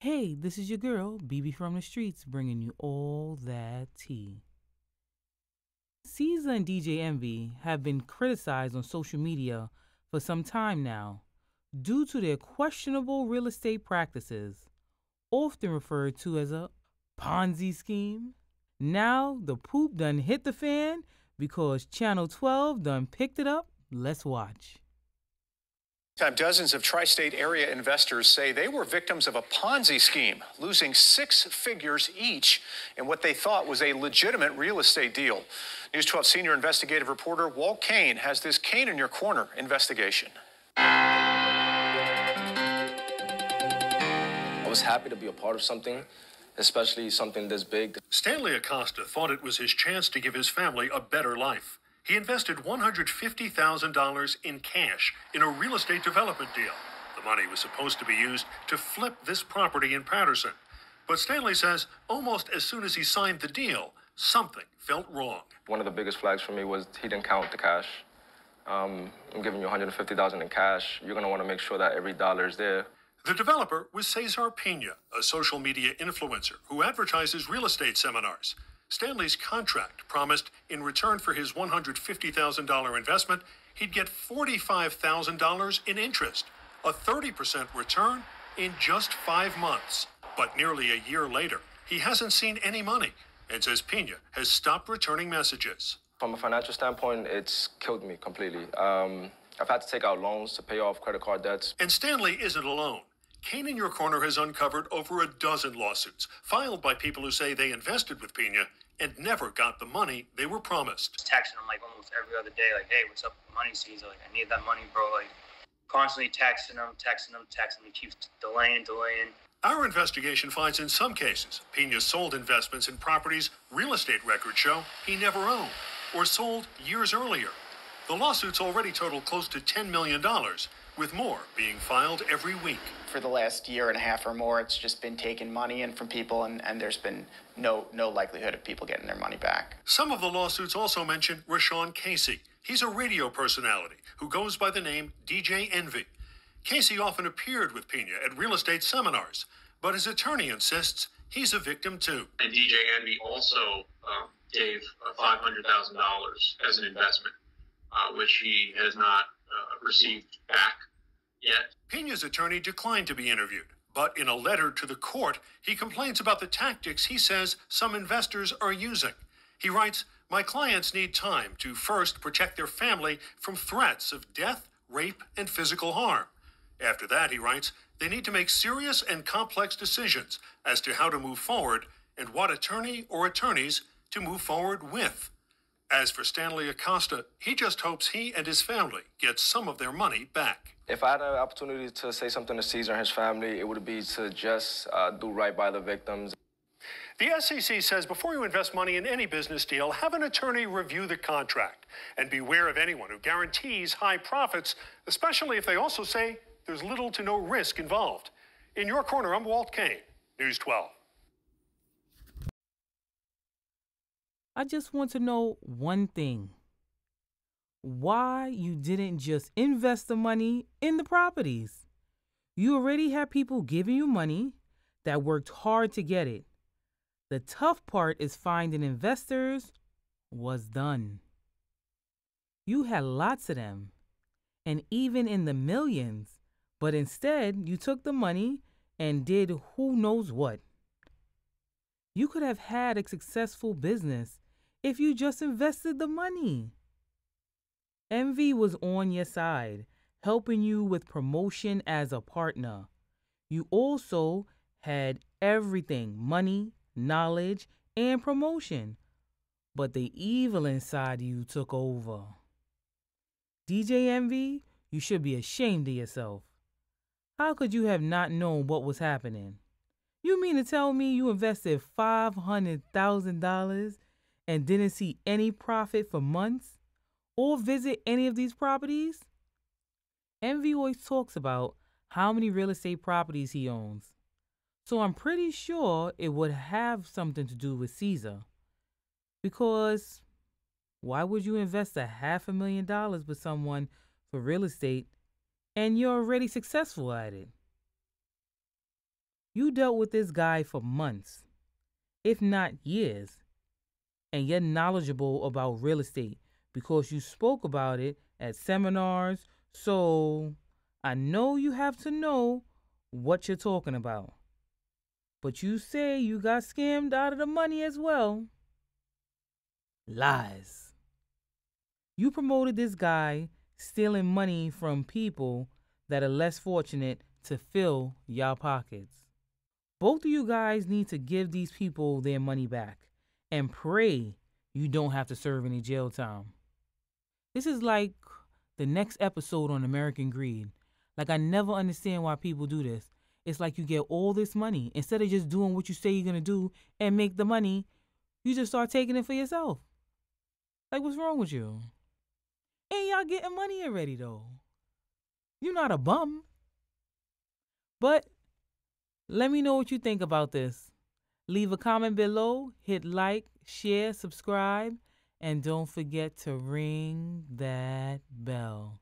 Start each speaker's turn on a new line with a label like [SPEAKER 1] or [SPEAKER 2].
[SPEAKER 1] Hey, this is your girl, BB from the streets, bringing you all that tea. CESAR and DJ Envy have been criticized on social media for some time now due to their questionable real estate practices, often referred to as a Ponzi scheme. Now the poop done hit the fan because Channel 12 done picked it up. Let's watch.
[SPEAKER 2] Dozens of tri-state area investors say they were victims of a Ponzi scheme, losing six figures each in what they thought was a legitimate real estate deal. News 12 senior investigative reporter Walt Kane has this Kane in Your Corner investigation.
[SPEAKER 3] I was happy to be a part of something, especially something this big.
[SPEAKER 4] Stanley Acosta thought it was his chance to give his family a better life. He invested $150,000 in cash in a real estate development deal. The money was supposed to be used to flip this property in Patterson. But Stanley says almost as soon as he signed the deal, something felt wrong.
[SPEAKER 3] One of the biggest flags for me was he didn't count the cash. I'm giving you $150,000 in cash. You're going to want to make sure that every dollar is there.
[SPEAKER 4] The developer was CESAR Pina, a social media influencer who advertises real estate seminars. Stanley's contract promised in return for his $150,000 investment, he'd get $45,000 in interest, a 30% return in just 5 months. But nearly a year later, he hasn't seen any money and says Pina has stopped returning messages.
[SPEAKER 3] From a financial standpoint, it's killed me completely. I've had to take out loans to pay off credit card debts.
[SPEAKER 4] And Stanley isn't alone. Kane in Your Corner has uncovered over a dozen lawsuits filed by people who say they invested with Pina and never got the money they were promised.
[SPEAKER 5] Texting him like almost every other day, like, hey, what's up with the money, Caesar? Like, I need that money, bro. Like, constantly texting him. He keeps delaying.
[SPEAKER 4] Our investigation finds in some cases, Pina sold investments in properties real estate records show he never owned or sold years earlier. The lawsuits already total close to $10 million, with more being filed every week.
[SPEAKER 6] For the last year and a half or more, it's just been taking money in from people, and there's been no likelihood of people getting their money back.
[SPEAKER 4] Some of the lawsuits also mention Rashawn Casey. He's a radio personality who goes by the name DJ Envy. Casey often appeared with Pina at real estate seminars, but his attorney insists he's a victim too.
[SPEAKER 7] And DJ Envy also gave $500,000 as an investment, which he has not received back yet.
[SPEAKER 4] Pina's attorney declined to be interviewed, but in a letter to the court, he complains about the tactics he says some investors are using. He writes, "My clients need time to first protect their family from threats of death, rape, and physical harm. After that," he writes, "they need to make serious and complex decisions as to how to move forward and what attorney or attorneys to move forward with." As for Stanley Acosta, he just hopes he and his family get some of their money back.
[SPEAKER 3] If I had an opportunity to say something to Caesar and his family, it would be to just do right by the victims.
[SPEAKER 4] The SEC says before you invest money in any business deal, have an attorney review the contract and beware of anyone who guarantees high profits, especially if they also say there's little to no risk involved. In Your Corner, I'm Walt Kane, News 12.
[SPEAKER 1] I just want to know one thing. Why you didn't just invest the money in the properties? You already had people giving you money that worked hard to get it. The tough part is finding investors was done. You had lots of them, and even in the millions, but instead you took the money and did who knows what. You could have had a successful business if you just invested the money. Envy was on your side, helping you with promotion as a partner. You also had everything, money, knowledge, and promotion. But the evil inside you took over. DJ Envy, you should be ashamed of yourself. How could you have not known what was happening? You mean to tell me you invested $500,000 and didn't see any profit for months or visit any of these properties? Envy always talks about how many real estate properties he owns. So I'm pretty sure it would have something to do with CESAR. Because why would you invest $500,000 with someone for real estate and you're already successful at it? You dealt with this guy for months, if not years, and you're knowledgeable about real estate because you spoke about it at seminars. So I know you have to know what you're talking about. But you say you got scammed out of the money as well. Lies. You promoted this guy stealing money from people that are less fortunate to fill y'all pockets. Both of you guys need to give these people their money back and pray you don't have to serve any jail time. This is like the next episode on American Greed. Like, I never understand why people do this. It's like you get all this money. Instead of just doing what you say you're going to do and make the money, you just start taking it for yourself. Like, what's wrong with you? And y'all getting money already, though. You're not a bum. But let me know what you think about this. Leave a comment below, hit like, share, subscribe, and don't forget to ring that bell.